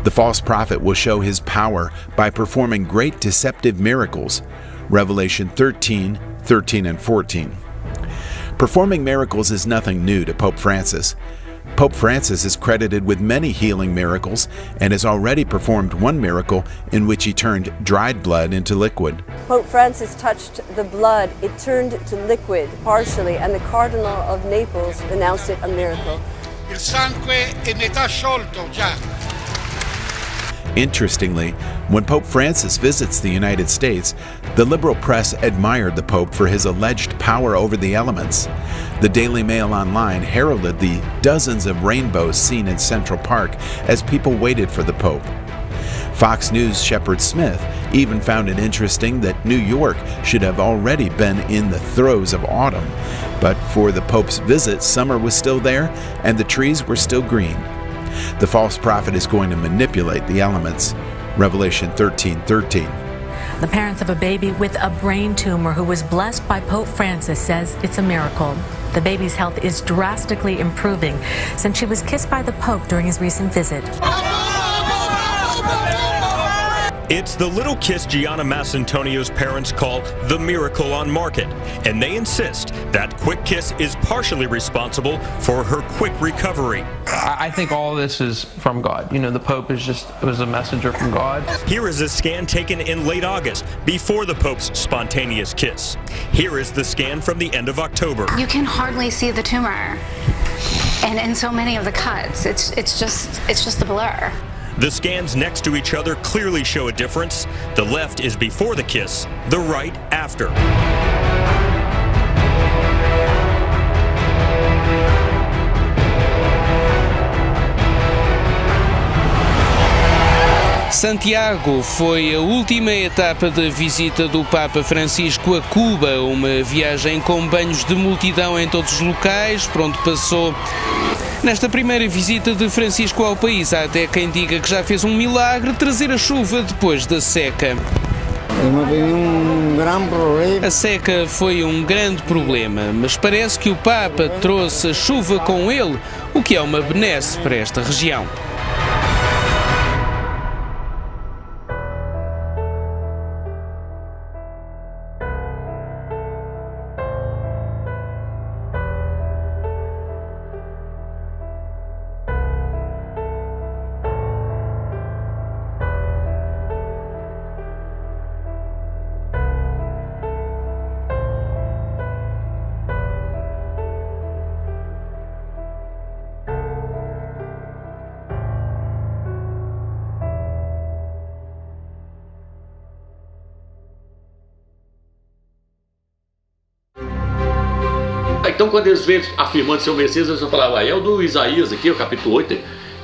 The false prophet will show his power by performing great deceptive miracles. Revelation 13 and 14. Performing miracles is nothing new to Pope Francis. Pope Francis is credited with many healing miracles and has already performed one miracle in which he turned dried blood into liquid. Pope Francis touched the blood, it turned to liquid partially, and the Cardinal of Naples announced it a miracle. Il sangue è metà sciolto già. Interestingly, when Pope Francis visits the United States, the liberal press admired the Pope for his alleged power over the elements. The Daily Mail Online heralded the dozens of rainbows seen in Central Park as people waited for the Pope. Fox News' Shepard Smith even found it interesting that New York should have already been in the throes of autumn, but for the Pope's visit, summer was still there and the trees were still green. The false prophet is going to manipulate the elements. Revelation 13:13. The parents of a baby with a brain tumor who was blessed by Pope Francis says it's a miracle. The baby's health is drastically improving since she was kissed by the Pope during his recent visit. It's the little kiss Gianna Massantonio's parents call the miracle on market, and they insist that quick kiss is partially responsible for her quick recovery. I think all this is from God. You know, the Pope was a messenger from God. Here is a scan taken in late August, before the Pope's spontaneous kiss. Here is the scan from the end of October. You can hardly see the tumor, and in so many of the cuts, it's just a blur. The scans next to each other clearly show a difference. The left is before the kiss, the right after. Santiago foi a última etapa da visita do Papa Francisco a Cuba, uma viagem com banhos de multidão em todos os locais, por onde passou. Nesta primeira visita de Francisco ao país, há até quem diga que já fez um milagre trazer a chuva depois da seca. A seca foi um grande problema, mas parece que o Papa trouxe a chuva com ele, o que é uma benesse para esta região. Então, quando eles veem afirmando ser o Messias, eles vão falar, é o do Isaías aqui, o capítulo 8,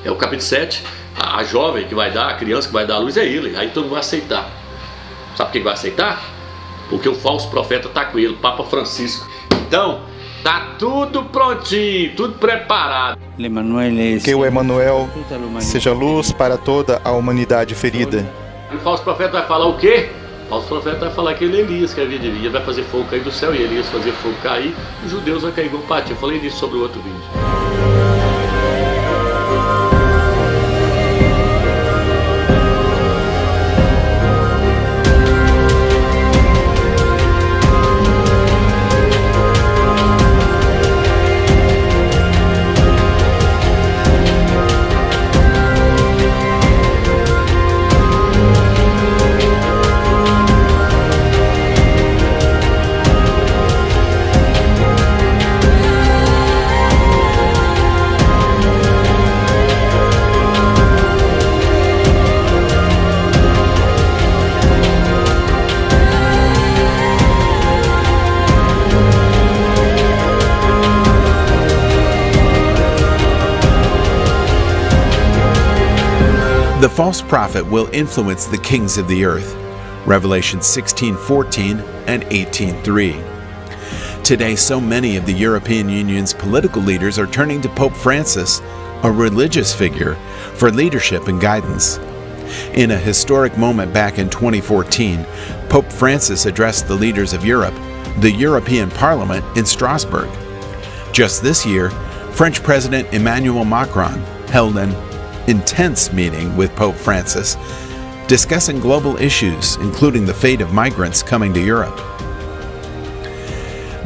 é o capítulo 7, a jovem que vai dar, a criança que vai dar a luz é ele. Aí todo mundo vai aceitar. Sabe por que vai aceitar? Porque o falso profeta está com ele, o Papa Francisco. Então, tá tudo prontinho, tudo preparado. Que o Emanuel seja luz para toda a humanidade ferida. O falso profeta vai falar o quê? O falso profeta vai falar que ele é Elias, que a vida de Elias vai fazer fogo cair do céu, e Elias fazer fogo cair, e os judeus vão cair igual patinho. Eu falei disso sobre o outro vídeo. false prophet will influence the kings of the earth. Revelation 16:14 and 18:3. Today, so many of the European Union's political leaders are turning to Pope Francis, a religious figure, for leadership and guidance. In a historic moment back in 2014, Pope Francis addressed the leaders of Europe, the European Parliament, in Strasbourg. Just this year, French President Emmanuel Macron held an intense meeting with Pope Francis, discussing global issues, including the fate of migrants coming to Europe.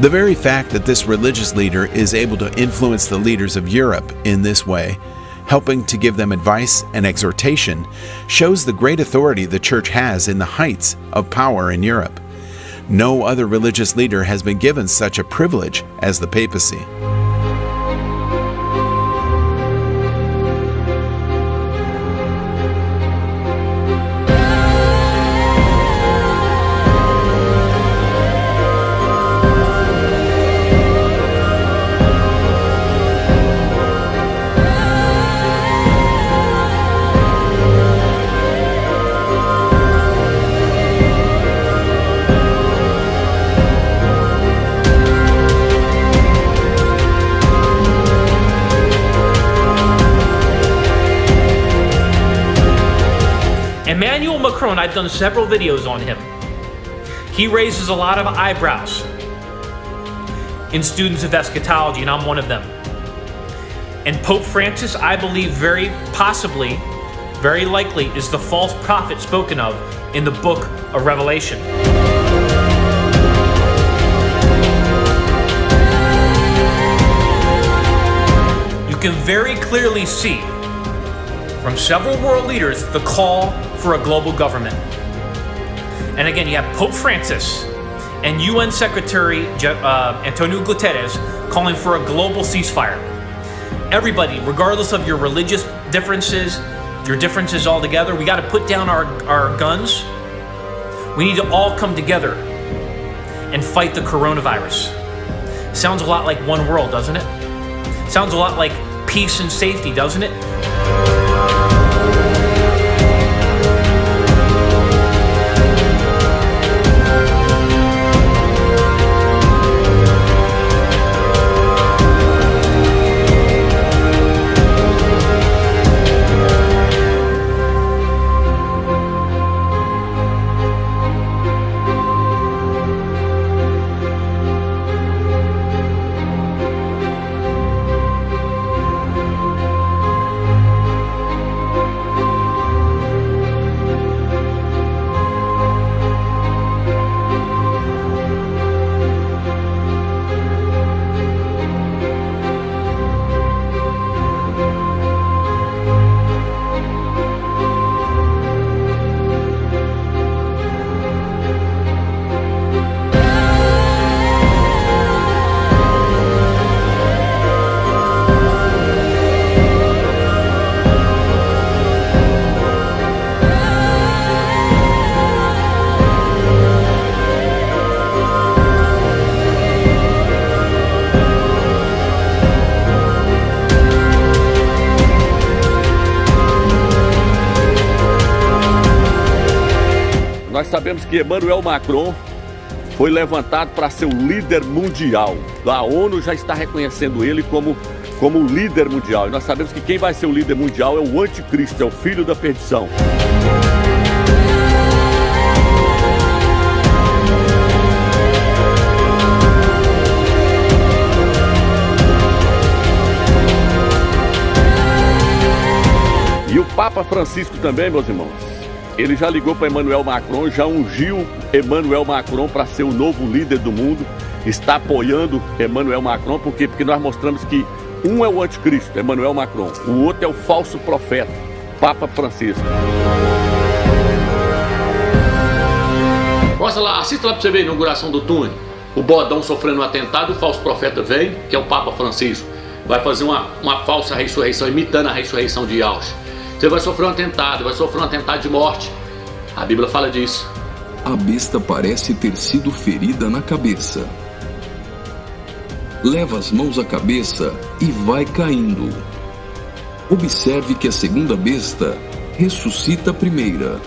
The very fact that this religious leader is able to influence the leaders of Europe in this way, helping to give them advice and exhortation, shows the great authority the Church has in the heights of power in Europe. No other religious leader has been given such a privilege as the papacy. Emmanuel Macron, I've done several videos on him. He raises a lot of eyebrows in students of eschatology, and I'm one of them. And Pope Francis, I believe very possibly, very likely, is the false prophet spoken of in the book of Revelation. You can very clearly see from several world leaders the call for a global government. And again, you have Pope Francis and UN Secretary Antonio Guterres calling for a global ceasefire. Everybody, regardless of your religious differences, your differences altogether, we got to put down our guns. We need to all come together and fight the coronavirus. Sounds a lot like one world, doesn't it? Sounds a lot like peace and safety, doesn't it? Nós sabemos que Emmanuel Macron foi levantado para ser o líder mundial. A ONU já está reconhecendo ele como líder mundial. E nós sabemos que quem vai ser o líder mundial é o AntiCristo, é o filho da perdição. E o Papa Francisco também, meus irmãos, ele já ligou para Emmanuel Macron, já ungiu Emmanuel Macron para ser o novo líder do mundo, está apoiando Emmanuel Macron, porque nós mostramos que um é o anticristo, Emmanuel Macron, o outro é o falso profeta, Papa Francisco. Mostra lá, assista lá para você ver a inauguração do túnel, o bodão sofrendo um atentado, o falso profeta vem, que é o Papa Francisco, vai fazer uma falsa ressurreição, imitando a ressurreição de Elias. Você vai sofrer um atentado de morte. A Bíblia fala disso. A besta parece ter sido ferida na cabeça. Leva as mãos à cabeça e vai caindo. Observe que a segunda besta ressuscita a primeira.